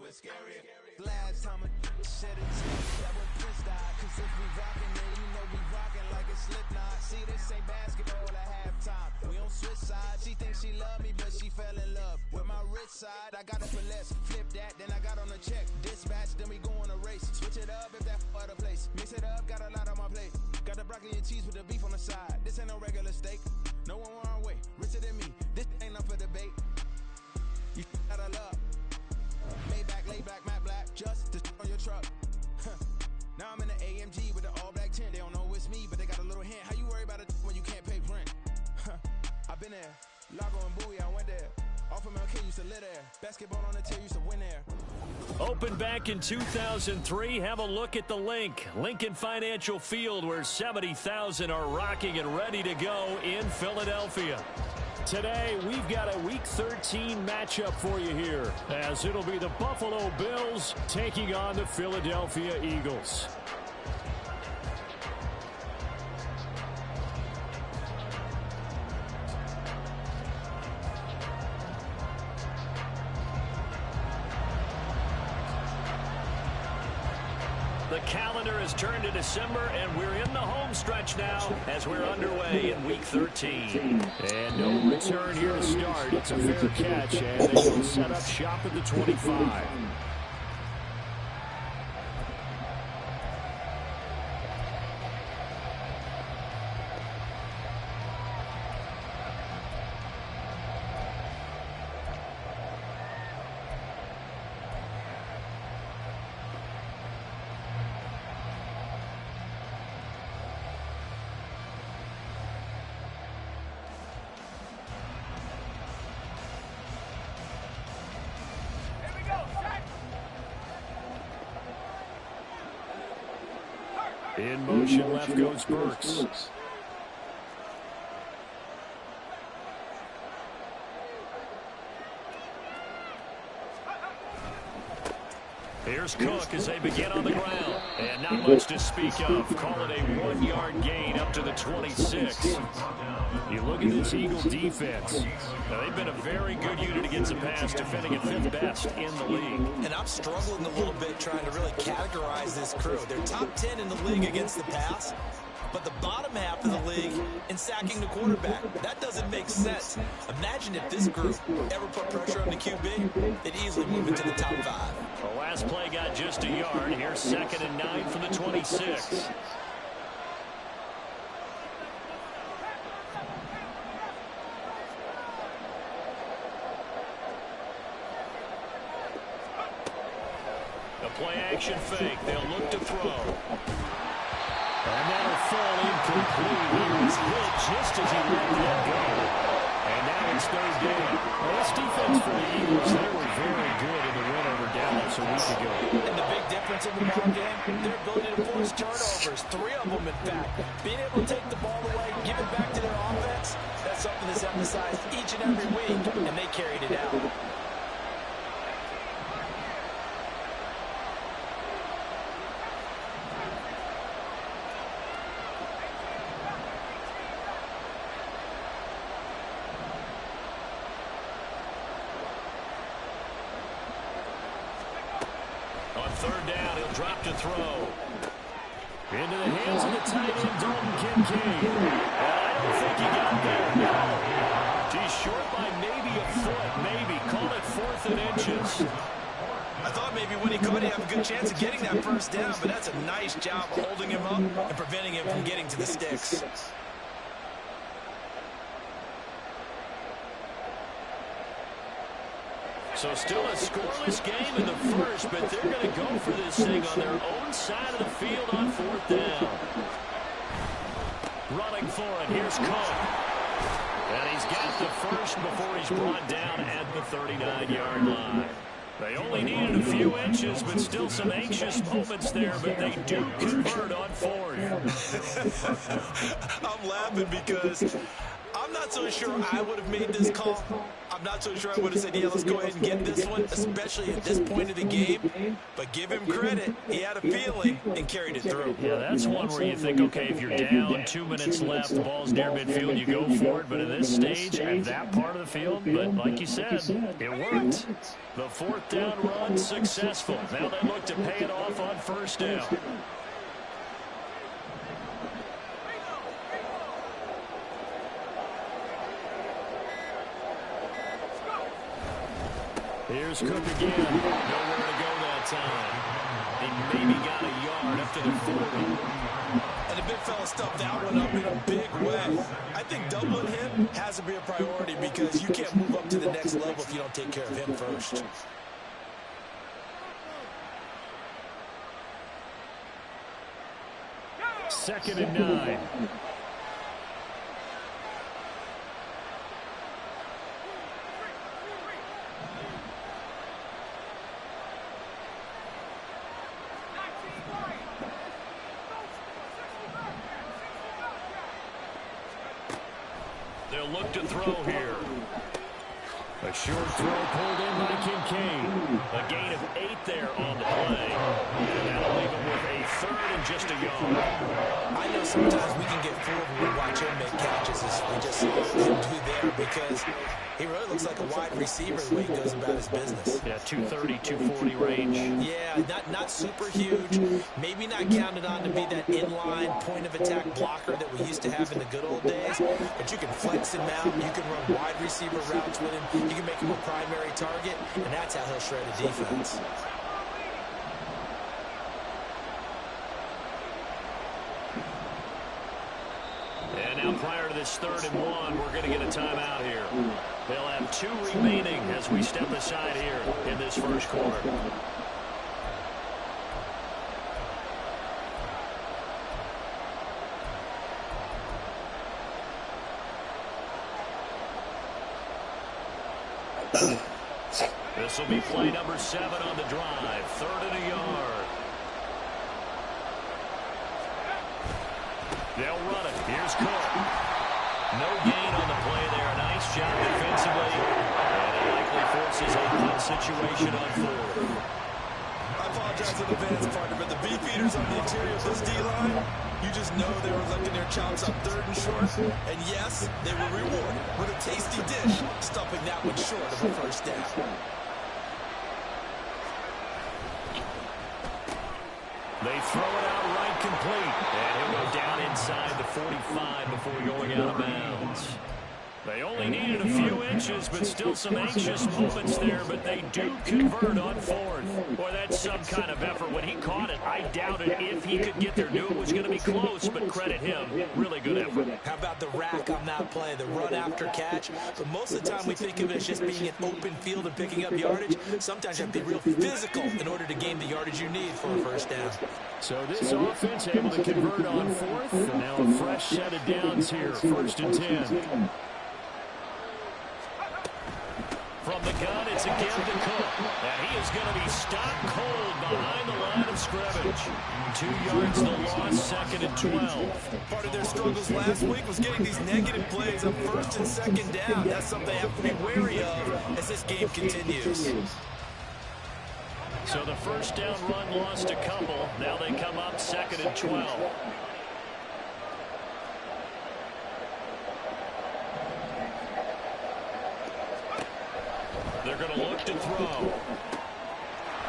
Last time a said it that when Prince died. Cause if we rockin' then you know we rockin' like it's Slipknot. See, this ain't basketball at halftime. We on switch side. She thinks she love me, but she fell in love with my rich side. I got it for less. Flip that, then I got on a check. Dispatch, then we go on a race. Switch it up if that other place. Mix it up, got a lot on my plate. Got the broccoli and cheese with the beef on the side. This ain't no regular steak. No one wrong way. Richer than me. This ain't up for debate. You got a love. Maybach, laid back, matte black, just to on your truck. Now I'm in the AMG with the all black tint. They don't know it's me, but they got a little hint. How you worry about it when you can't pay rent? I've been there. Lago and Bowie, I went there. Off of MLK used to live there. Basketball on the tier used to win there. Opened back in 2003. Have a look at the link. Lincoln Financial Field, where 70,000 are rocking and ready to go in Philadelphia. Today, we've got a Week 13 matchup for you here, as it'll be the Buffalo Bills taking on the Philadelphia Eagles. The calendar has turned to December, and we're in the home stretch now as we're underway in Week 13. And no return here to start. It's a fair catch, and they will set up shop at the 25. In motion, left goes Burks. Here's Cook as they begin on the ground. And not much to speak of. Call it a 1-yard gain up to the 26. You look at this Eagle defense. Now, they've been a very good unit against the pass, defending at 5th best in the league. And I'm struggling a little bit trying to really categorize this crew. They're top 10 in the league against the pass, but the bottom half of the league in sacking the quarterback. That doesn't make sense. Imagine if this group ever put pressure on the QB, they'd easily move into the top 5. The last play got just a yard. Here's 2nd and 9 from the 26. A play-action fake. They'll look to throw. And that'll fall incomplete. He was hit just as he let that go. And now it's 3rd down. Well, this defense for the Eagles, they were very good in the win over Dallas a week ago. And the big difference in the ball game, their ability to force turnovers, 3 of them in fact. Being able to take the ball away, give it back to their offense, that's something that's emphasized each and every week, and they carried it out. On 3rd down, he'll drop to throw. Into the hands of the tight end, Dalton Kincaid. I don't think he got there, no. He's short by maybe a foot, maybe. Call it 4th and inches. I thought maybe when he could, he'd have a good chance of getting that 1st down, but that's a nice job holding him up and preventing him from getting to the sticks. So still a scoreless game in the first, but they're going to go for this thing on their own side of the field on 4th down. Running for it, here's Cook. And he's got the first before he's brought down at the 39-yard line. They only needed a few inches, but still some anxious moments there, but they do convert on 4th. I'm laughing because I'm not so sure I would have made this call. I'm not so sure I would have said, yeah, let's go ahead and get this one, especially at this point of the game. But give him credit. He had a feeling and carried it through. Yeah, that's one where you think, okay, if you're down, 2 minutes left, the ball's near midfield, you go for it. But at this stage, at that part of the field, but like you said, it worked. The fourth down run successful. Now they look to pay it off on first down. Here's Cook again. Nowhere to go that time. He maybe got a yard up to the 40. And the big fella stuffed that one up in a big way. I think doubling him has to be a priority because you can't move up to the next level if you don't take care of him first. Second and 9. They'll look to throw here. A short throw pulled in by Kincaid. A gain of 8 there on the play. And that'll leave him with a third and just a yard. I know sometimes we can get fooled when we watch him make catches as we just saw him do there because he really looks like a wide receiver the way he goes about his business. Yeah, 230, 240 range. Yeah, not super huge. Maybe not counted on to be that inline point of attack blocker that we used to have in the good old days. But you can flex him out. You can run wide receiver routes with him. You can make him a primary target, and that's how he'll shred a defense. And now prior to this 3rd and 1, we're going to get a timeout here. They'll have 2 remaining as we step aside here in this first quarter. This will be play number 7 on the drive. 3rd and a yard. They'll run it. Here's Cook. No gain on the play there. Nice job defensively. And it likely forces a punt situation on 4th. I apologize in advance, partner, but the beefeaters on the interior of this D-line, you just know they were licking their chops up 3rd and short. And yes, they were rewarded with a tasty dish, stuffing that one short of a first down. They throw it out right complete. And he'll go down inside the 45 before going out of bounds. They only needed a few inches, but still some anxious moments there, but they do convert on 4th. Boy, that's some kind of effort. When he caught it, I doubted if he could get there. Knew it was going to be close, but credit him. Really good effort. How about the rack on that play, the run after catch? But most of the time we think of it as just being an open field and picking up yardage. Sometimes you have to be real physical in order to gain the yardage you need for a first down. So this offense able to convert on 4th, and now a fresh set of downs here, 1st and 10. From the gun, it's again to Cook. And he is going to be stopped cold behind the line of scrimmage. 2 yards the loss, 2nd and 12. Part of their struggles last week was getting these negative plays on 1st and 2nd down. That's something they have to be wary of as this game continues. So the first down run lost a couple. Now they come up 2nd and 12. They're going to look to throw.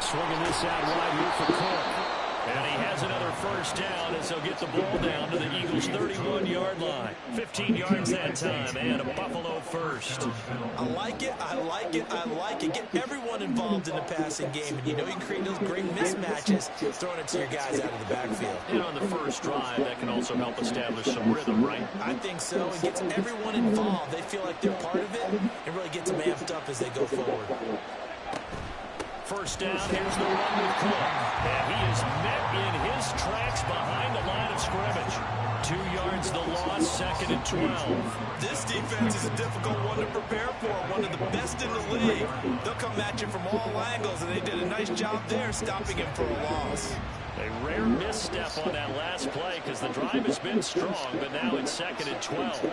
Swinging this out wide here for Cook. And he has another first down as they'll get the ball down to the Eagles' 31-yard line. 15 yards that time, and a Buffalo first. I like it, I like it, I like it. Get everyone involved in the passing game, and you know you can create those great mismatches throwing it to your guys out of the backfield. And on the first drive, that can also help establish some rhythm, right? I think so. It gets everyone involved. They feel like they're part of it and really gets them amped up as they go forward. First down, here's the run with Cook. And he is met in his tracks behind the line of scrimmage. 2 yards the loss, 2nd and 12. This defense is a difficult one to prepare for, one of the best in the league. They'll come at you from all angles, and they did a nice job there stopping him for a loss. A rare misstep on that last play because the drive has been strong, but now it's 2nd and 12.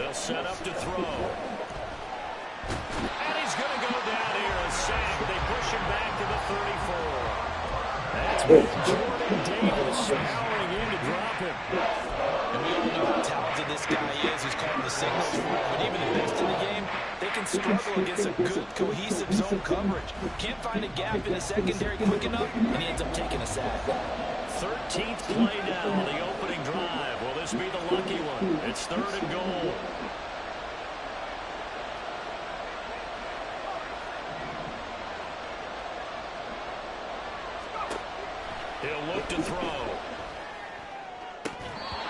They'll set up to throw. And he's going to go down here, a sack. They push him back to the 34. That's Jordan Davis powering in to drop him. And we all know how talented this guy is who's calling the signals for him. But even the best in the game, they can struggle against a good, cohesive zone coverage. Can't find a gap in the secondary quick enough, and he ends up taking a sack. 13th play now, the opening drive. Will this be the lucky one? It's 3rd and goal. He'll look to throw.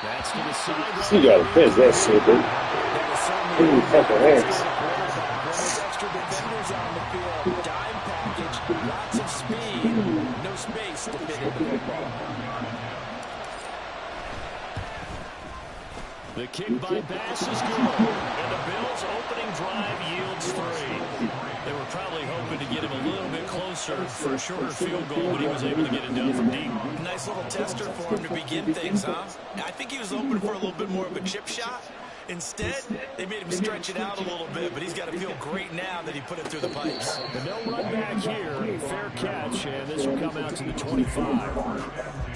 That's to the side. You got a pitch, that's super. Holy fucking ass. Extra defenders on the field. Dime package. Lots of speed. No space to fit in the football. The kick by Bass is good. And the Bills' opening drive yields 3. They were probably hoping to get him a little bit closer for a shorter field goal, but he was able to get it done from deep. Nice little tester for him to begin things, huh? I think he was hoping for a little bit more of a chip shot. Instead, they made him stretch it out a little bit, but he's got to feel great now that he put it through the pipes. And no run back here. Fair catch, and this will come out to the 25.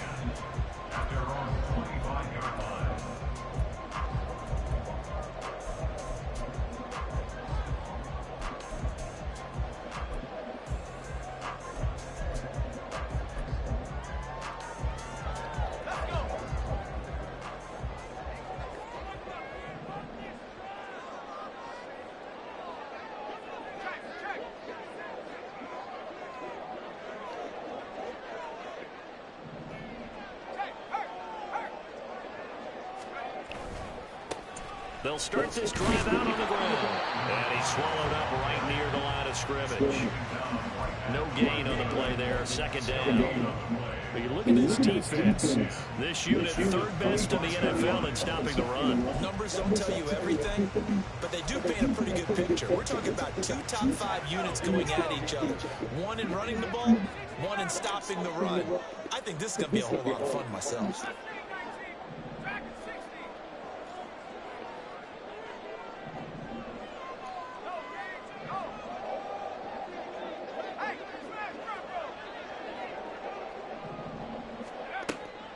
They'll start this drive out on the ground. And he's swallowed up right near the line of scrimmage. No gain on the play there. 2nd down. But you look at this defense. This unit, 3rd best in the NFL in stopping the run. Numbers don't tell you everything, but they do paint a pretty good picture. We're talking about 2 top 5 units going at each other. One in running the ball, one in stopping the run. I think this is going to be a whole lot of fun myself.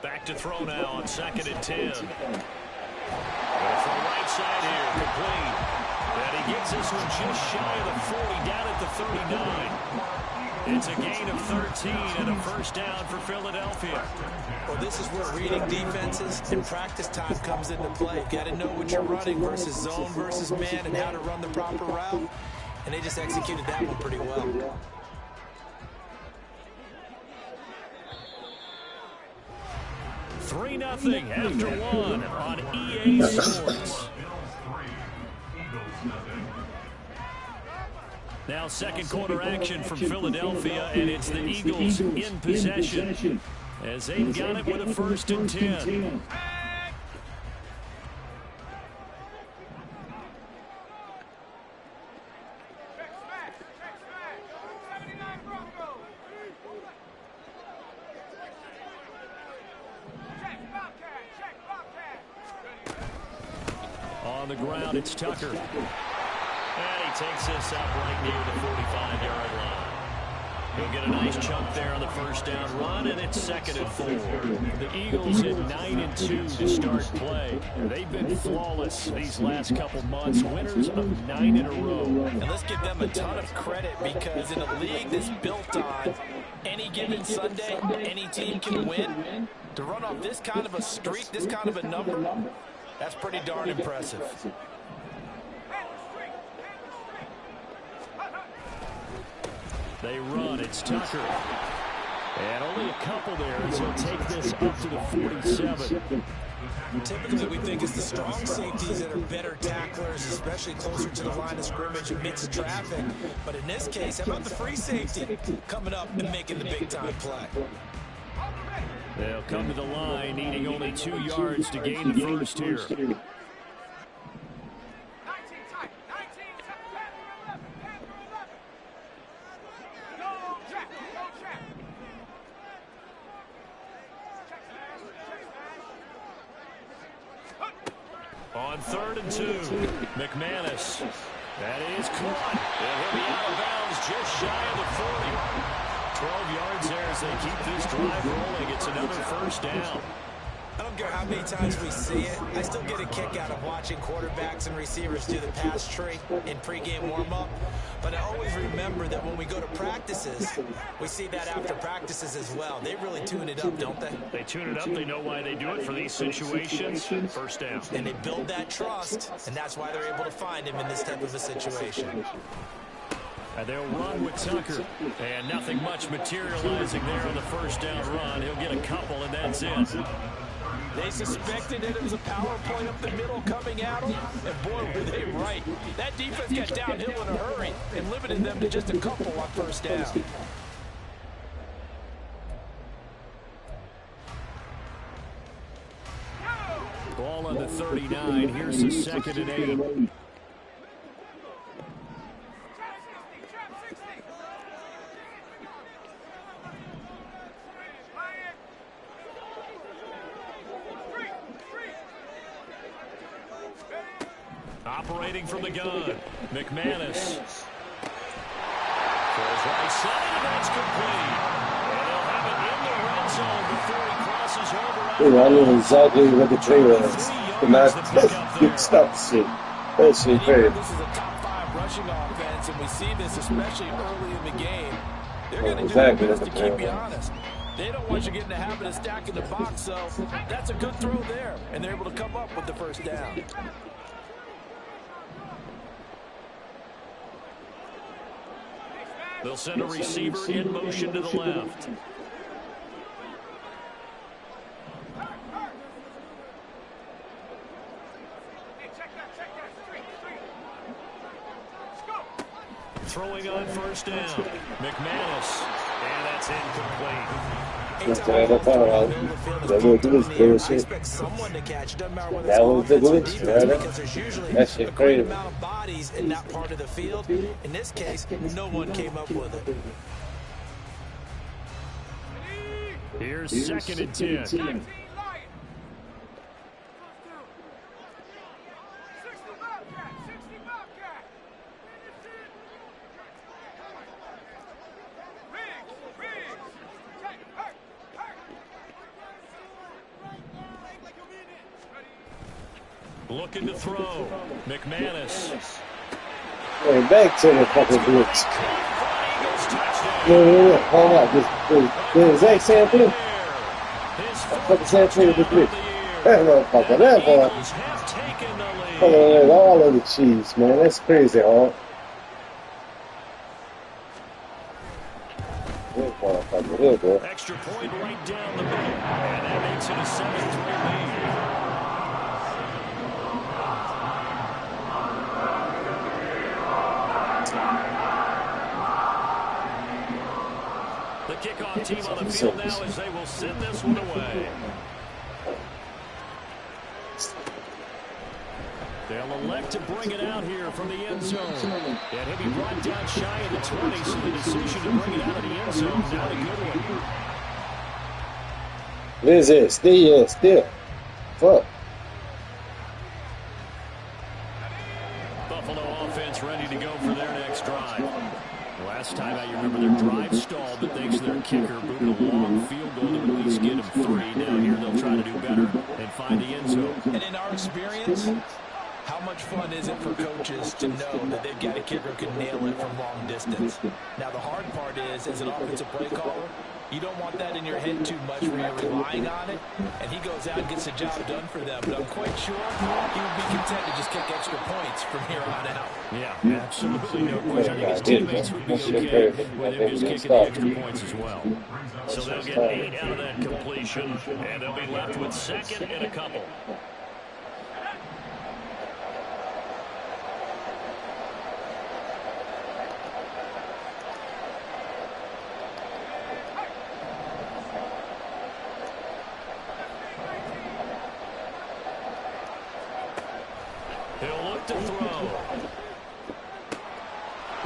Back to throw now on 2nd and 10. From the right side here, complete. And he gets this one just shy of the 40, down at the 39. It's a gain of 13 and a 1st down for Philadelphia. Well, this is where reading defenses and practice time comes into play. You've got to know what you're running versus zone versus man and how to run the proper route. And they just executed that one pretty well. 3-0 after 1 on EA Sports. Now 2nd quarter action from Philadelphia, and it's the Eagles in possession as they've got it with a 1st and 10. On the ground, it's Tucker. And he takes this up right near the 45-yard line. He'll get a nice chunk there on the 1st down run, and it's 2nd and 4. The Eagles at 9-2 to start play. They've been flawless these last couple months, winners of 9 in a row. And let's give them a ton of credit because in a league that's built on any given Sunday, any team can win. To run off this kind of a streak, this kind of a number, that's pretty darn impressive. They run. It's Tucker. And only a couple there as he'll take this up to the 47. Typically, we think it's the strong safeties that are better tacklers, especially closer to the line of scrimmage amidst traffic. But in this case, how about the free safety coming up and making the big-time play? They'll come to the line, needing only 2 yards to gain the 1st here. On On 3rd and 2, McManus. That is caught. And he'll be out of bounds just shy of the 40. 12 yards there as they keep this drive rolling. It's another first down. I don't care how many times we see it. I still get a kick out of watching quarterbacks and receivers do the pass tree in pregame warm-up. But I always remember that when we go to practices, we see that after practices as well. They really tune it up, don't they? They tune it up. They know why they do it for these situations. First down. And they build that trust, and that's why they're able to find him in this type of a situation. And they'll run with Tucker. And nothing much materializing there on the first down run. He'll get a couple, and that's it. They suspected that it was a power point up the middle coming at them, and boy, were they right. That defense got downhill in a hurry and limited them to just a couple on first down. Ball on the 39. Here's the 2nd and 8. Operating from the gun, McManus. Throws right side, and that's complete. And they'll have it in the red zone before he crosses over. I know exactly what the trailer is. The man good stuff to see. That's very. This is a top 5 rushing offense, and we see this especially early in the game. They're going to do their best to keep you honest. They don't want you getting the habit of stacking the box, so that's a good throw there, and they're able to come up with the first down. They'll send a receiver in motion to the left. Throwing on first down, McManus, and that's incomplete. That was the glitch, right? Because there's usually a great amount of bodies in that part of the field. In this case, no one came up with it. Here's 2nd and 10. Looking to throw. McManus. Hey, back to the fucking blitz. No, hold on. The exact same thing. Fucking same thing with the blitz. That motherfucker, that boy. Pulling all of the cheese, man. That's crazy, huh? That motherfucker, here, boy. Extra point right down the middle. And that makes it a 7-3 lead. The kickoff team on the field now as they will send this one away. They'll elect to bring it out here from the end zone. And he'll be brought down shy of the 20, so the decision to bring it out of the end zone, not a good one. Where's it? Stay here, still. Fuck. Buffalo offense ready to go for their next drive. Last time out, you remember their drive stalled, but thanks to their kicker booted a long field goal to at least get them 3. Now here they'll try to do better and find the end zone. And in our experience, how much fun is it for coaches to know that they've got a kicker who can nail it from long distance? Now, the hard part is, as an offensive play caller, you don't want that in your head too much where you're relying on it, and he goes out and gets the job done for them. But I'm quite sure he would be content to just kick extra points from here on out. Yeah, absolutely no question. I think his teammates would be okay with him just kicking the extra points as well. So they'll get 8 out of that completion, and they'll be left with 2nd and a couple. He'll look to throw.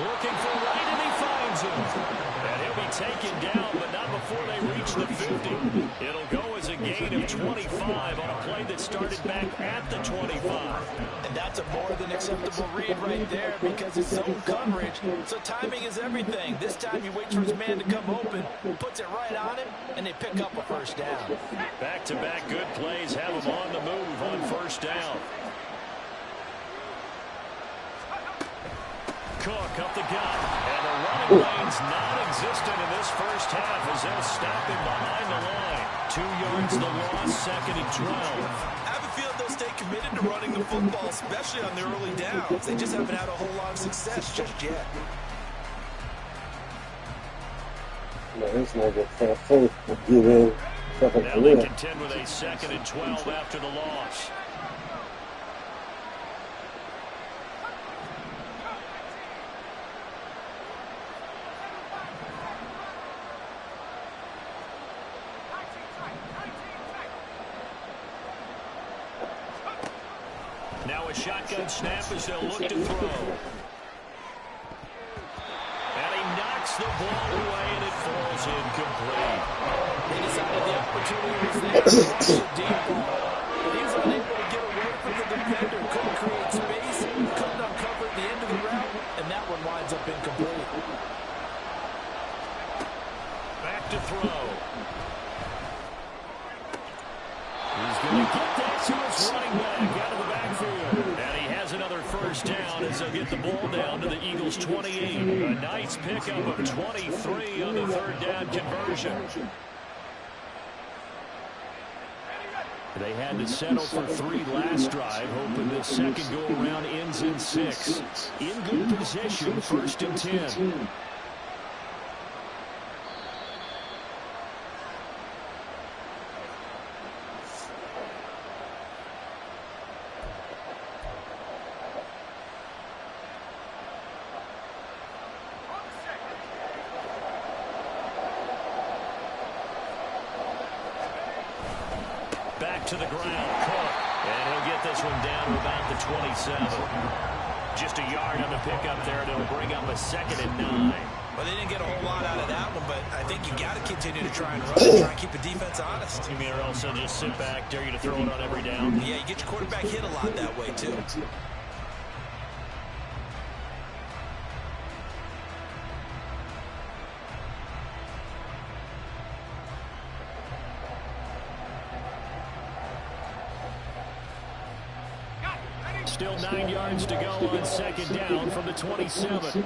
Looking for right, and he finds has him. And he'll be taken down, but not before they reach the 50. It'll go as a gain of 25 on a play that started back at the 25. And that's a more than acceptable read right there because it's zone coverage. So timing is everything. This time he waits for his man to come open, puts it right on him, and they pick up a first down. Back-to-back good plays have him on the move on first down. Cook up the gut, and the running lane's non-existent in this first half as they'll stop him behind the line. 2 yards the loss, 2nd and 12. I have a feeling they'll stay committed to running the football, especially on the early downs. They just haven't had a whole lot of success just yet. Man, this nigga can't think to give in. Now they contend with a 2nd and 12 after the loss. Now a shotgun snap as they'll look to throw. And he knocks the ball away, and it falls incomplete. They decided the opportunity was there to watch the deep ball. But he was unable to get away from the defender. Couldn't create space. Couldn't uncover at the end of the route. And that one winds up incomplete. Back to throw. He's going to get that to his running back out of the backfield. And he has another first down as they'll get the ball down to the Eagles' 28. A nice pickup of 23 on the 3rd down conversion. They had to settle for 3 last drive, hoping this second go-around ends in 6. In good position, 1st and 10. Back to the ground, Cook. And he'll get this one down to about the 27. Just a yard on the pickup there, and it'll bring up a 2nd and 9. Well, they didn't get a whole lot out of that one, but I think you got to continue to try and run and try and keep the defense honest. You mean or else they'll just sit back, dare you to throw it on every down? Yeah, you get your quarterback hit a lot that way, too. Still 9 yards to go on 2nd down from the 27.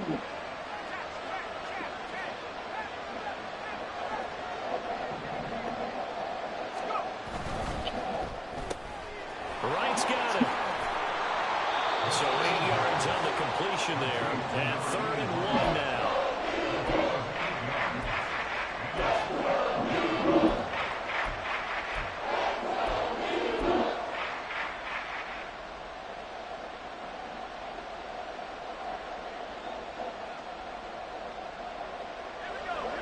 Wright's got it. So 8 yards on the completion there. And 3rd and 1 now.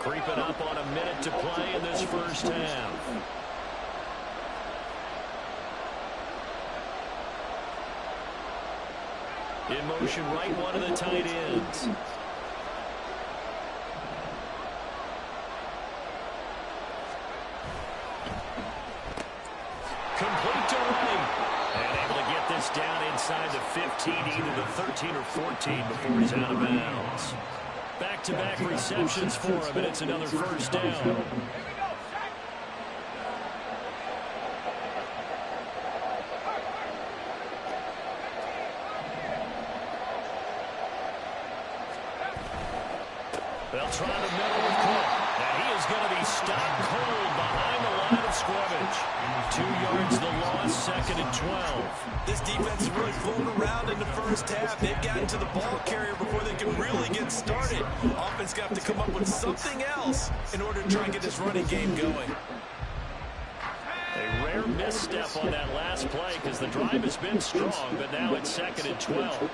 Creeping up on a minute to play in this first half. In motion, right one of the tight ends. Complete to Wright. And able to get this down inside the 15, either the 13 or 14 before he's out of bounds. Back-to-back receptions for him, and it's another first down. They'll try the middle with Cook. And he is going to be stopped cold behind the line of scrimmage. 2 yards the loss, 2nd and 12. This defense is really floating around in the first half. They've gotten to the ball carrier before they can really get started. Offense got to come up with something else in order to try and get this running game going. A rare misstep on that last play because the drive has been strong, but now it's 2nd and 12.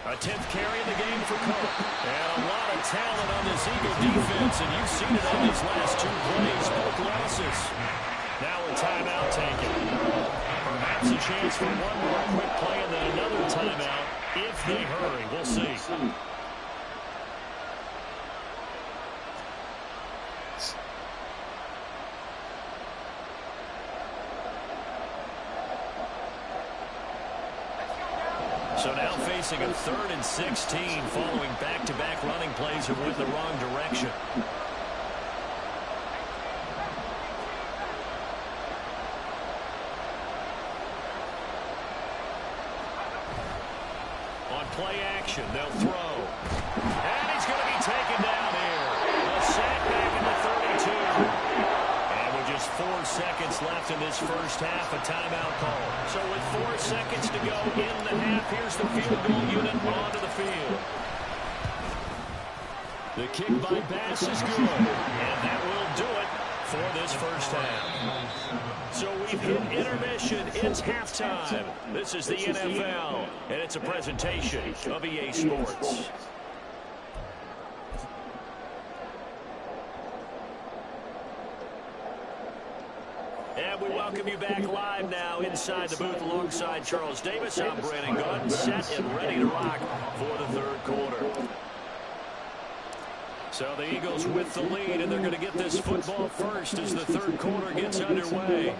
A 10th carry in the game for Cook. And a lot of talent on this Eagle defense, and you've seen it on these last 2 plays, both losses. Now a timeout taken. Perhaps a chance for one more quick play and then another timeout if they hurry. We'll see. So now facing a 3rd and 16 following back-to-back running plays that went in the wrong direction. On play action, they'll throw. And he's going to be taken down here. A sack back in the 32. And with just 4 seconds left in this first half, a timeout call. So with 4 seconds to go in the half, here's the field goal unit onto the field. The kick by Bass is good. And that will do it for this first half. So we've hit intermission. It's halftime. This is the NFL, and it's a presentation of EA Sports. And we welcome you back live now inside the booth alongside Charles Davis. I'm Brandon Gaudin, set and ready to rock for the third quarter. So the Eagles with the lead, and they're going to get this football first as the third quarter gets underway.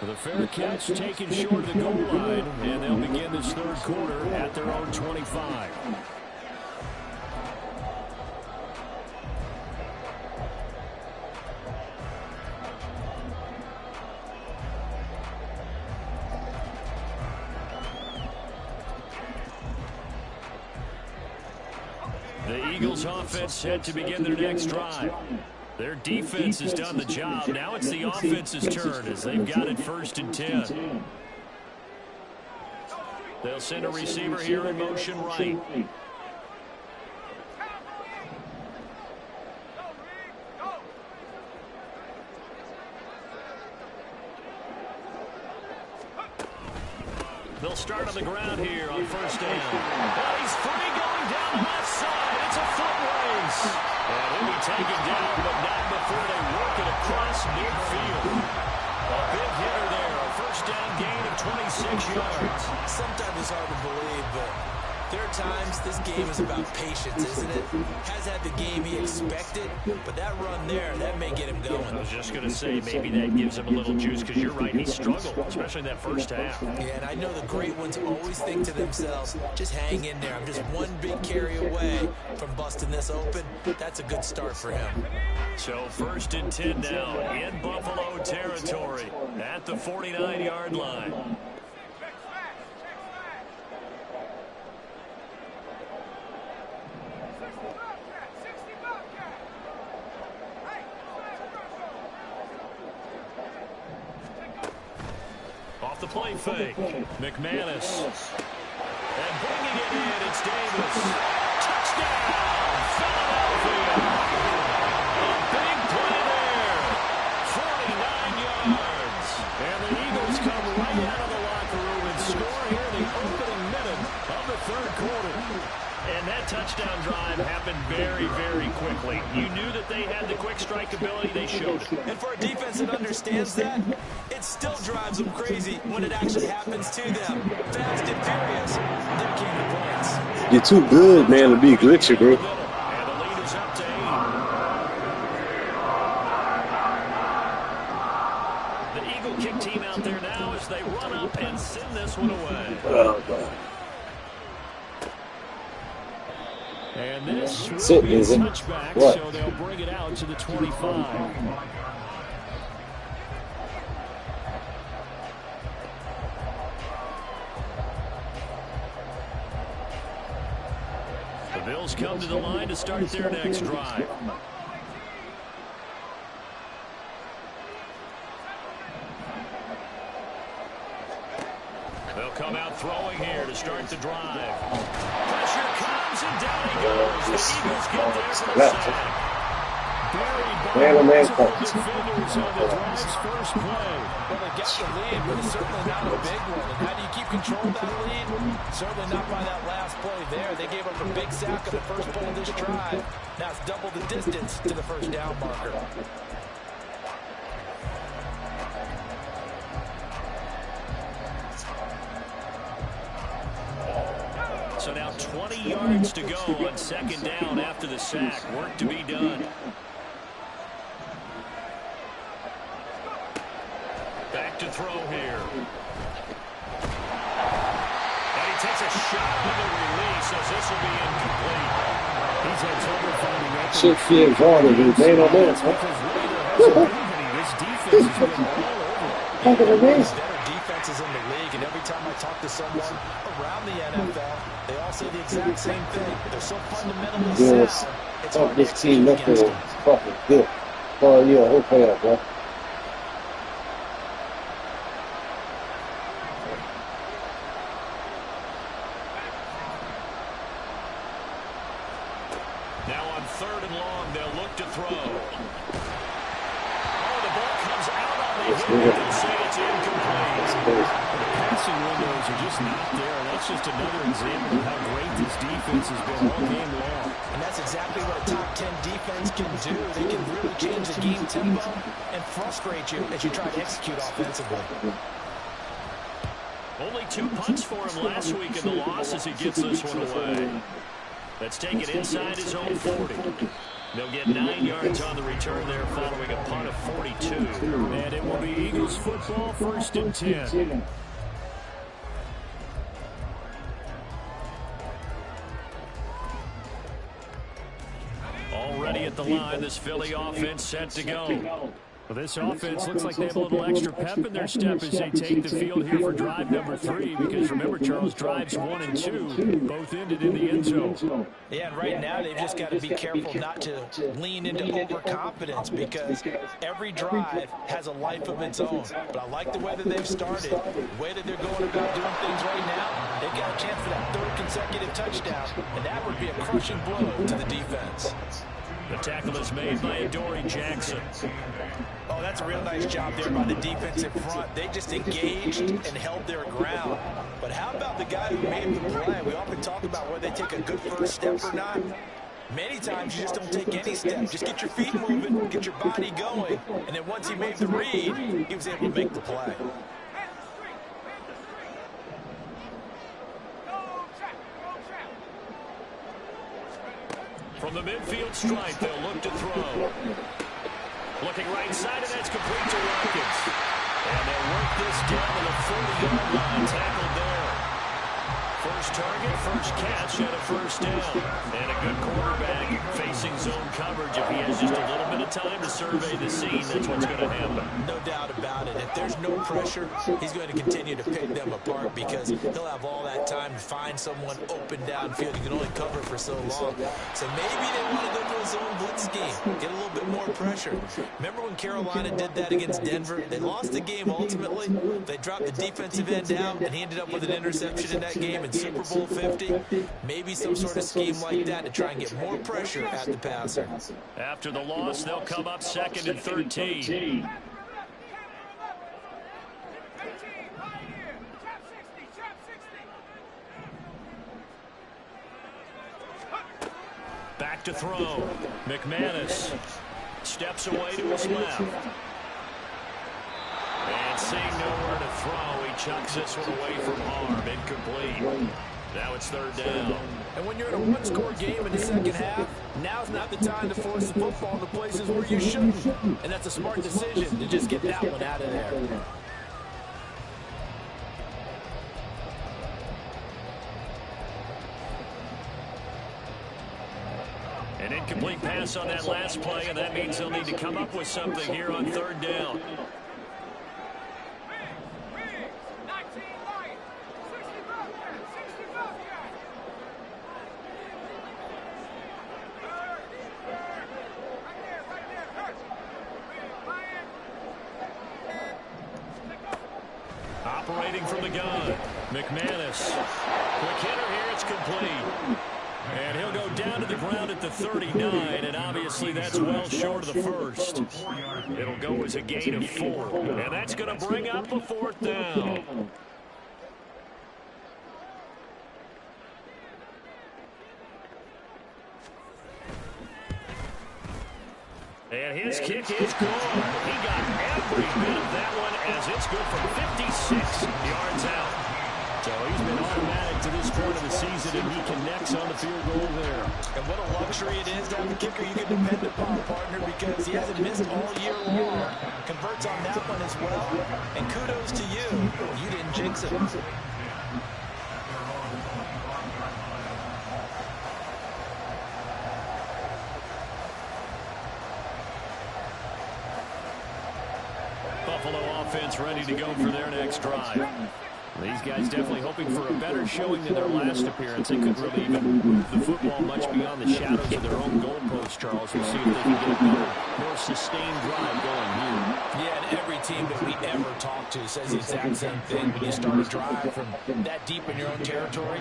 The fair catch taken short of the goal line, and they'll begin this third quarter at their own 25. The Eagles offense set to begin their next drive. Their defense has done the job. Now it's the offense's turn as they've got it 1st and 10. They'll send a receiver here in motion right. They'll start on the ground here on 1st down. Oh, he's free going down the left side. It's a foot race. And he'll be taken down, but not before they work it across midfield. A big hitter there. A 1st down gain of 26 yards. Sometimes it's hard to believe, but there are times this game is about patience, isn't it? Has had the game he expected, but that run there, that may get him going. I was just going to say, maybe that gives him a little juice, because you're right, he struggled, especially in that first half. Yeah, and I know the great ones always think to themselves, just hang in there. I'm just one big carry away from busting this open. That's a good start for him. So 1st and 10 now in Buffalo territory at the 49-yard line. The play fake. McManus. And bringing it in, it's Davis. Touchdown, Philadelphia. A big play there. 49 yards. And the Eagles come right out of the locker room and score here in the opening minute of the third quarter. And that touchdown drive happened very, very quickly. You knew that they had the quick strike ability. They showed it. And for a defense that understands that, it still drives them crazy when it actually happens to them. Fast and furious. There came the points. You're too good, man, to be glitchy, bro. And the lead is up to 8. The Eagle kick team out there now as they run up and send this one away. Oh, God. And this will be a touchback, so they'll bring it out to the 25. The Bills come to the line to start their next drive. They'll come out throwing here to start the drive. Pressure comes and down he goes. The Eagles get there for the sack. Buried by multiple defenders on the drive's first play. Well, they got the lead, but it's certainly not a big one. And how do you keep control of that lead? Certainly not by that last play there. They gave up a big sack on the first play of this drive. Now it's double the distance to the 1st down marker. So now 20 yards to go on second down after the sack. Work to be done. Back to throw here. And he takes a shot on the release as this will be incomplete. He's had trouble finding that. Shit feels harder than man on man. This defense has been all over. Fucking amazing. Better defenses in the league, and every time I talk to someone around the NFL, they all say the exact same thing. They're so fundamentally Yes. sound. It's Fuck hard to this team execute nothing. against them. Fucking good. Oh yeah, whole playoff, bro. Now on 3rd and long, they'll look to throw. Oh, the ball comes out on the hit. They'll say it's incomplete. Crazy. The passing windows are just not there. That's just another example of how great this defense has been all game long. And that's exactly what a top 10 defense can do. They can really change the game tempo and frustrate you as you try to execute offensively. Only 2 punts for him last week in the loss as he gets this one away. Let's take it inside his own 40. They'll get 9 yards on the return there following a punt of 42. And it will be Eagles football, 1st and 10. Already at the line, this Philly offense set to go. Well, this offense looks like they have a little extra pep in their step as they take the field here for drive number 3. Because remember, Charles, drives 1 and 2 both ended in the end zone. Yeah, and right now they've just got to be careful not to lean into overconfidence because every drive has a life of its own. But I like the way that they've started, the way that they're going about doing things right now. They've got a chance for that 3rd consecutive touchdown, and that would be a crushing blow to the defense. The tackle is made by Adoree Jackson. Oh, that's a real nice job there by the defensive front. They just engaged and held their ground. But how about the guy who made the play? We often talk about whether they take a good first step or not. Many times you just don't take any step. Just get your feet moving, get your body going. And then once he made the read, he was able to make the play. From the midfield stripe, they'll look to throw. Looking right side, and that's complete to Watkins. And they'll work this down to the 40-yard line, tackled there. First target, first catch, and a first down. And a good quarterback facing zone coverage. If he has just a little bit of time to survey the scene, that's what's going to happen. No doubt about it. If there's no pressure, he's going to continue to pick them apart because he'll have all that time to find someone open downfield. You can only cover for so long. So maybe they want to go to a zone blitz scheme, get a little bit more pressure. Remember when Carolina did that against Denver? They lost the game ultimately. They dropped the defensive end out, and he ended up with an interception in that game in Super Bowl 50. Maybe some sort of scheme like that to try and get more pressure at the passer. After the loss, they'll come up 2nd and 13. Back to throw. McManus steps away to his left. And seeing nowhere to throw, he chucks this one away from harm. Incomplete. Now it's 3rd down. And when you're in a one-score game in the second half, now's not the time to force the football in the places where you shouldn't. And that's a smart decision to just get that one out of there. An incomplete pass on that last play, and that means they'll need to come up with something here on 3rd down. Operating from the gun, McManus. Quick hitter here, it's complete. And he'll go down to the ground at the 39, and obviously that's well short of the first. It'll go as a gain of 4, and that's going to bring up a 4th down. And his kick is good. He got every bit of that one as it's good from 56 yards out. So he's been automatic to this point of the season, and he connects on the field goal there. And what a luxury it is to have a kicker you can depend upon, partner, because he hasn't missed all year long. Converts on that one as well. And kudos to you. You didn't jinx it. Buffalo offense ready to go for their next drive. These guys definitely hoping for a better showing than their last appearance. They couldn't really even move the football much beyond the shadows of their own goalpost, Charles. We'll see if they can get a better, more sustained drive going here. Yeah, and every team that we ever talk to says the exact same thing. When you start a drive from that deep in your own territory,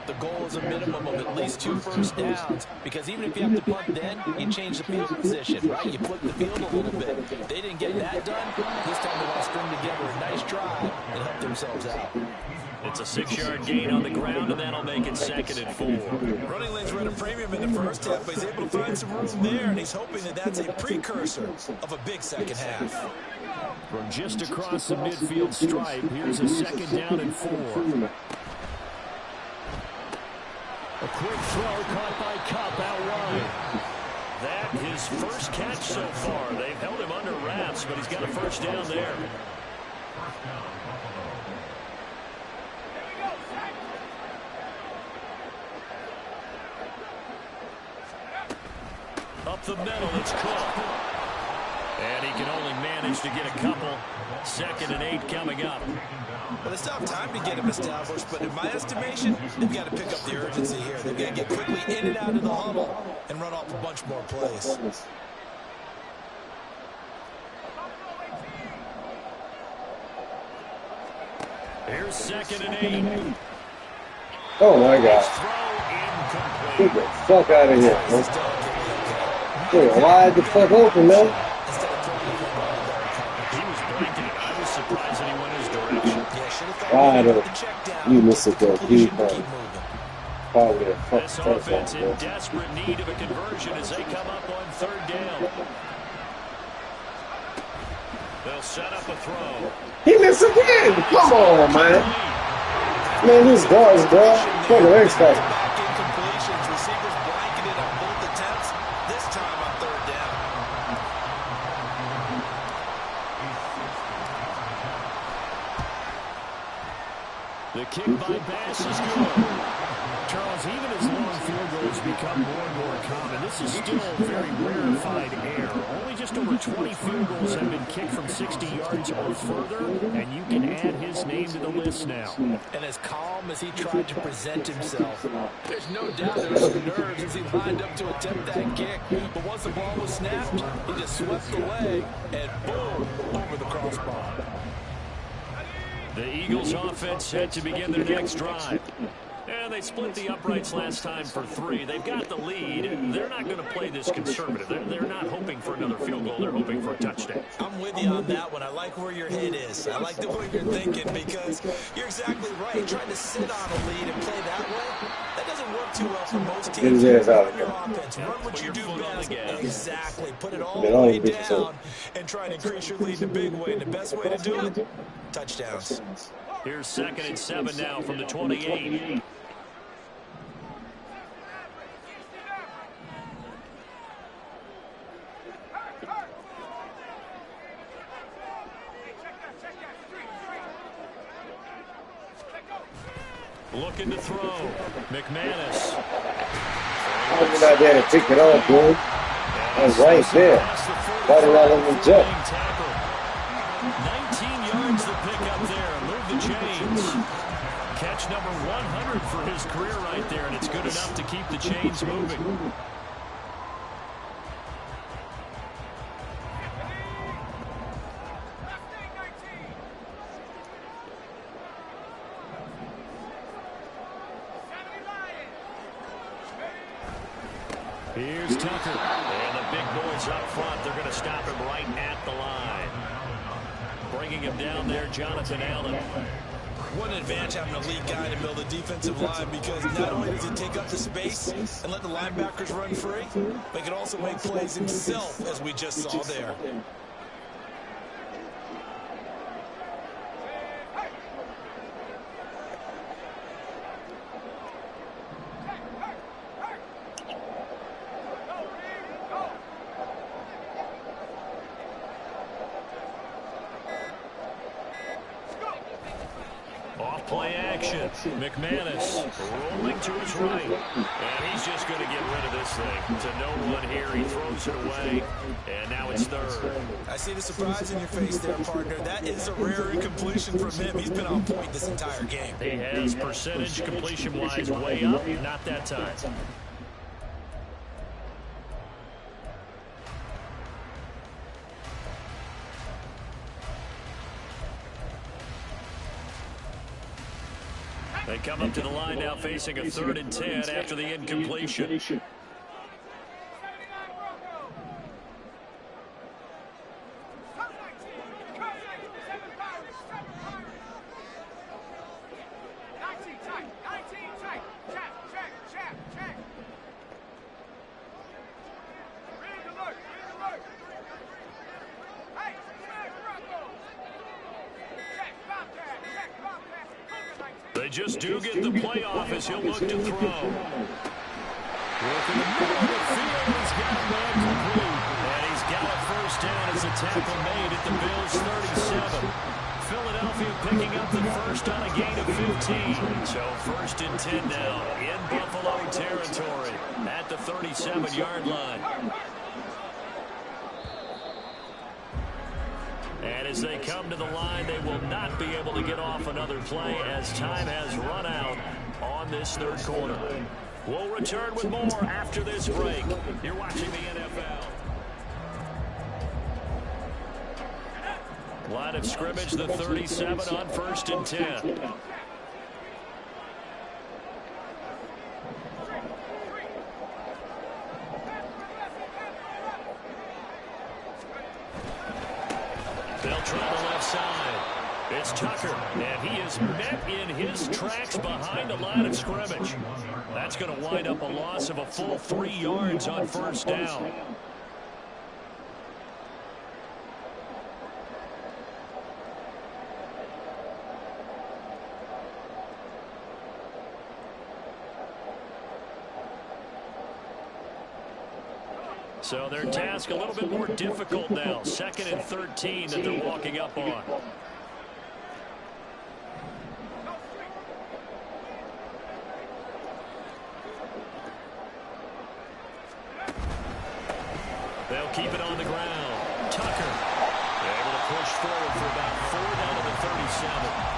the goal is a minimum of at least 2 first downs. Because even if you have to punt then, you change the field position, right? You flip the field a little bit. They didn't get that done. This time they want to string together a nice drive and help themselves out. It's a 6-yard gain on the ground, and that'll make it 2nd and 4. Running lanes were at a premium in the first half, but he's able to find some room there, and he's hoping that that's a precursor of a big second half. From just across the midfield stripe, here's a 2nd down and 4. A quick throw caught by Kupp out wide. That his first catch so far. They've held him under wraps, but he's got a first down there. Up the middle, it's Cook. And he can only manage to get a couple. 2nd and 8 coming up. Well, they still have time to get him established, but in my estimation, they've got to pick up the urgency here. They've got to get quickly in and out of the huddle and run off a bunch more plays. Here's 2nd and 8. Oh my God. Throw Get the fuck out of here, man. They're wide the fuck open, man. He was blanketed. I was surprised that he went his direction. Wide open. You missed it though. Deep, probably a fucking This touchdown, offense in man. desperate need of a conversion as they come up on 3rd down. They'll set up a throw. He missed again. Come on, man. Man, these guards, bro. Fucking X-Factor. Back incompletions. Receivers blanketed on both attempts. This time on 3rd down. The kick by Bass is good. Charles, even as long field goals become more and more common, this is still very rarefied air. Only just over 20 field goals have been kicked from 60 yards or further, and you can add his name to the list now. And as calm as he tried to present himself, there's no doubt there was some nerves as he lined up to attempt that kick. But once the ball was snapped, he just swept the leg and boom, over the crossbar. The Eagles offense set to begin their next drive. And they split the uprights last time for 3. They've got the lead. They're not going to play this conservative. They're not hoping for another field goal. They're hoping for a touchdown. I'm with you on that one. I like where your head is. I like the way you're thinking because you're exactly right. Trying to sit on a lead and play that way, that doesn't work too well for most teams. Get his ass out of Run your here. offense. Run what you do best. Exactly. Put it all Man, the I way don't think so. down and try to increase your lead in a big way. And the best way to do it, touchdowns. Here's 2nd and 7 now from the 28. Looking to throw. McManus. I was not there to pick it up, dude. I was right there. Right around on the jet. 19 yards to pick up there. Move the chains. Catch number 100 for his career right there, and it's good enough to keep the chains moving. Here's Tucker. And the big boys up front. They're going to stop him right at the line. Bringing him down there, Jonathan Allen. What an advantage having a lead guy to build a defensive line because not only does he take up the space and let the linebackers run free, but he can also make plays himself, as we just saw there. Off play action. McManus rolling to his right. And he's just going to get rid of this thing. To no one here. He throws it away. And now it's third. I see the surprise in your face there, partner. That is a rare incompletion from him. He's been on point this entire game. He has percentage completion-wise way up. Not that time. They come up to the line now facing a 3rd and 10 after the incompletion. They just do get the playoff as he'll look to throw. Working the middle of the field, he's got that complete. And he's got a first down as a tackle made at the Bills' 37. Philadelphia picking up the first on a gain of 15. So 1st and 10 now in Buffalo territory at the 37-yard line. And as they come to the line, they will not be able to get off another play as time has run out on this 3rd quarter. We'll return with more after this break. You're watching the NFL. Line of scrimmage, the 37 on 1st and 10. They'll try the left side. It's Tucker, and he is met in his tracks behind the line of scrimmage. That's going to wind up a loss of a full 3 yards on 1st down. So their task a little bit more difficult now. 2nd and 13 that they're walking up on. They'll keep it on the ground. Tucker able to push forward for about 4 down to the 37.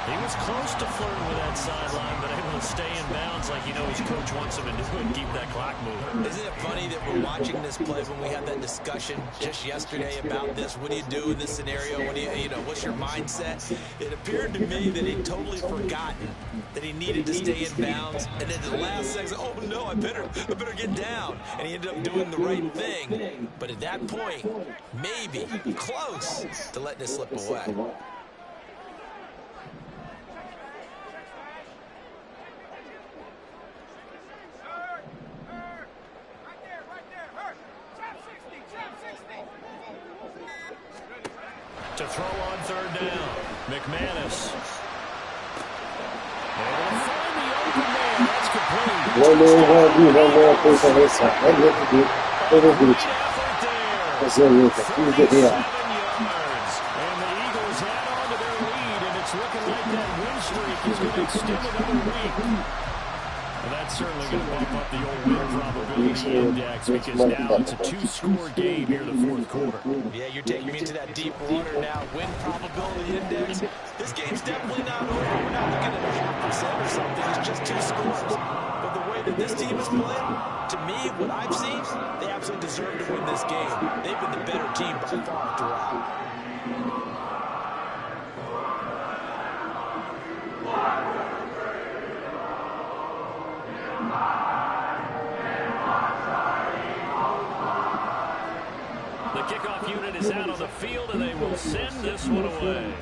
He was close to flirting with that sideline, but able to stay in bounds like you know his coach wants him to do and keep that clock moving. Isn't it funny that we're watching this play when we had that discussion just yesterday about this? What do you do in this scenario? What do you know, what's your mindset? It appeared to me that he'd totally forgotten that he needed to stay in bounds, and then the last second, oh no, I better get down. And he ended up doing the right thing. But at that point, maybe close to letting it slip away. To throw on 3rd down. McManus. Able to find the open man. That's complete. One more place on this side. Right here to do. Over beach. That's it. He's good here. 7 yards. And the Eagles add on to their lead, and it's looking like that win streak is going to extend another week. Well, that's certainly going to bump up the old win probability index because now it's a 2-score game here in the 4th quarter. Yeah, you're taking me into that deep water now. Win probability index. This game's definitely not over. We're not looking at a 0.5% or something. It's just 2 scores. But the way that this team is playing, to me, what I've seen, they absolutely deserve to win this game. They've been the better team by far throughout. The kickoff unit is out on the field, and they will send this one away.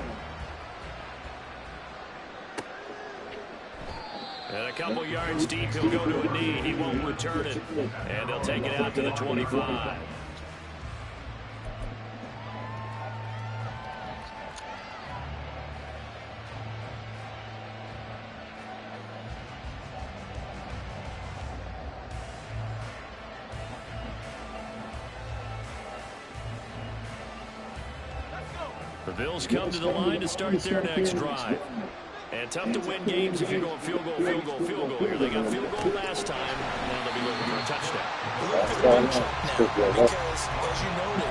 And a couple yards deep, he'll go to a knee. He won't return it. And they'll take it out to the 25. The Bills come to the line to start their next drive. And tough to win games if you're going field goal, field goal, field goal here. They got field goal last time. Now they'll be looking for a touchdown. Because, as you noted,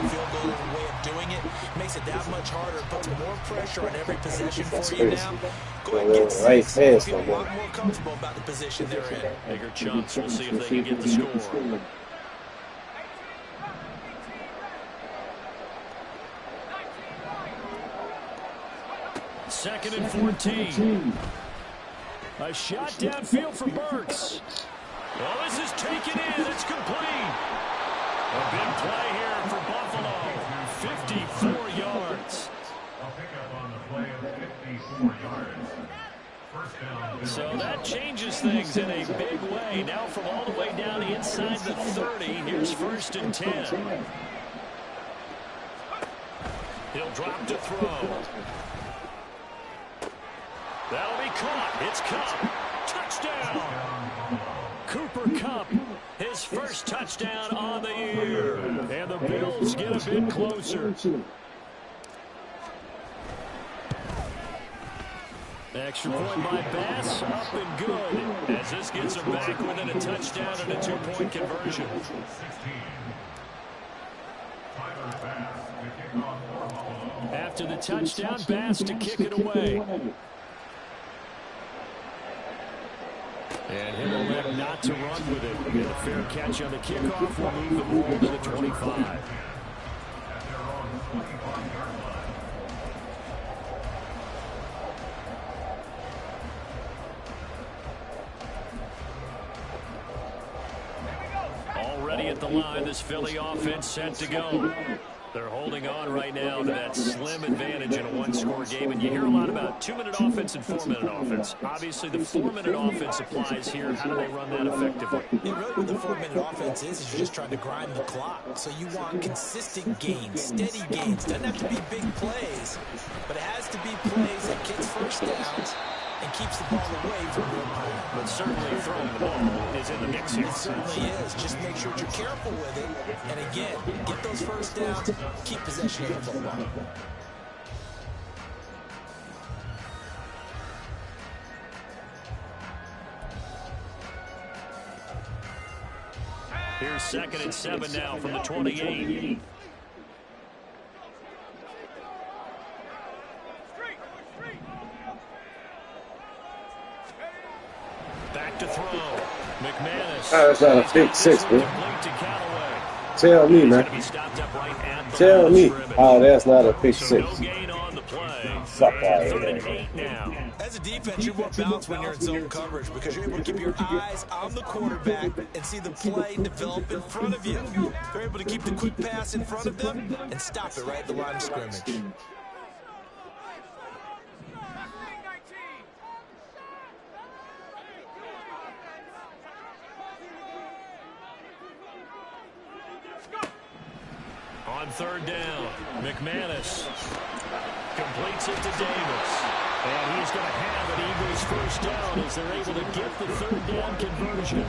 field goal way of doing it makes it that much harder. Puts more pressure on every possession for you now. Go ahead and get six. Feel a lot more comfortable about the position they're in. Bigger chunks. We'll see if they can get the score. Second and 14. A shot downfield for Burks. Oh, this is taken in. It's complete. A big play here for Buffalo. 54 yards. So that changes things in a big way. Now from all the way down inside the 30, here's 1st and 10. He'll drop to throw. That'll be caught. It's Cup. Touchdown. Cooper Kupp, his first touchdown on the year. And the Bills get a bit closer. Extra point by Bass, up and good. As this gets them back within a touchdown and a 2-point conversion. After the touchdown, Bass to kick it away. And he'll elect not to run with it. Get a fair catch on the kickoff. Will move the ball to the 25. Already at the line, this Philly offense set to go. They're holding on right now to that slim advantage in a one-score game. And you hear a lot about 2-minute offense and 4-minute offense. Obviously, the 4-minute offense applies here. How do they run that effectively? Yeah, really what the 4-minute offense is you're just trying to grind the clock. So you want consistent gains, steady gains. Doesn't have to be big plays, but it has to be plays that gets first downs and keeps the ball away from your opponent. But certainly throwing the ball is in the mix here. It certainly is. Just make sure you're careful with it. And again, get those first downs, keep possession of the football. Here's 2nd and 7 now from the 28. Back to throw. McManus. That's not a big 6, bro. Tell me, man. Tell me how that's not a big 6. Fuck out of here. As a defense, you're more balanced when you're in zone coverage because you're able to keep your eyes on the quarterback and see the play develop in front of you. You're able to keep the quick pass in front of them and stop it right at the line of scrimmage. On 3rd down, McManus completes it to Davis. And he's going to have an Eagles first down as they're able to get the 3rd down conversion.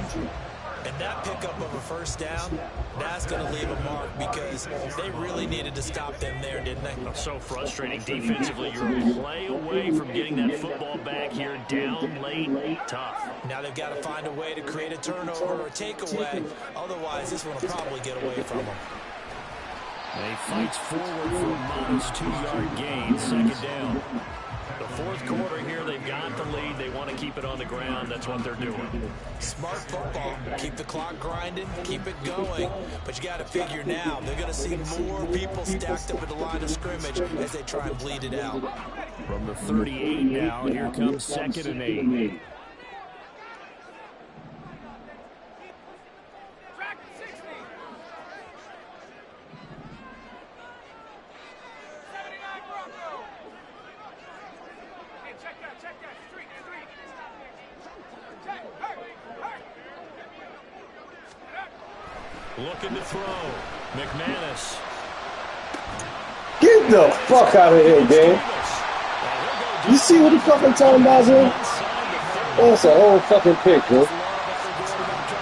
And that pickup of a first down, that's going to leave a mark because they really needed to stop them there, didn't they? So frustrating defensively. You're a play away from getting that football back here down late. Tough. Now they've got to find a way to create a turnover or a takeaway. Otherwise, this one will probably get away from them. They fight forward for a modest 2-yard gain. 2nd down. The 4th quarter here, they've got the lead. They want to keep it on the ground. That's what they're doing. Smart football. Keep the clock grinding. Keep it going. But you got to figure now, they're going to see more people stacked up at the line of scrimmage as they try and bleed it out. From the 38 now, here comes 2nd and 8. Looking to throw. McManus. Get the fuck out of here, gang. You see what he fucking talking about, bro? That's a whole fucking pick, bro.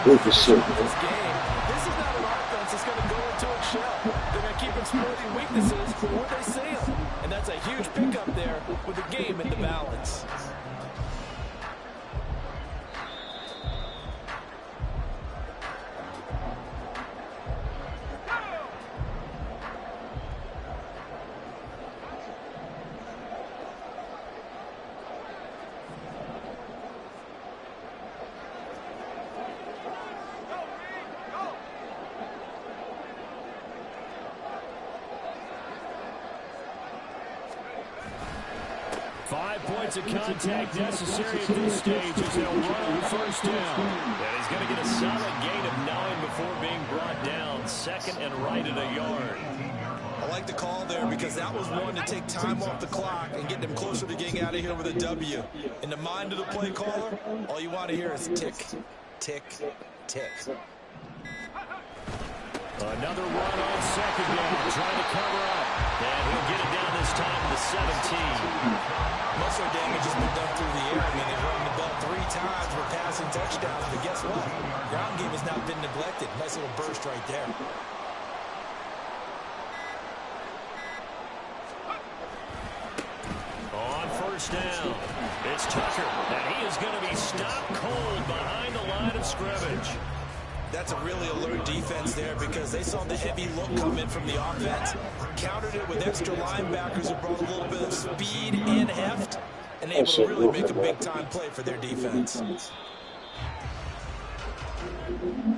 Look at shit, man. This is not an offense that's going to go into a shell. They're going to keep exploiting weaknesses where they see them. And that's a a huge pickup there with the game in the balance. Of contact necessary at this stage as they'll run on first down. And he's going to get a solid gain of 9 before being brought down. Second and right at a yard. I like the call there because that was one to take time off the clock and get them closer to getting out of here with a W. In the mind of the play caller, all you want to hear is tick, tick, tick. Another run on second down, trying to cover up. And he'll get it down this time to the 17. Most of their damage has been done through the air. I mean, they've run the ball 3 times with passing touchdowns, but guess what? Ground game has not been neglected. Nice little burst right there. On first down, it's Tucker, and he is going to be stopped cold behind the line of scrimmage. That's a really alert defense there because they saw the heavy look come in from the offense, countered it with extra linebackers who brought a little bit of speed and heft, and able to really make a big-time play for their defense.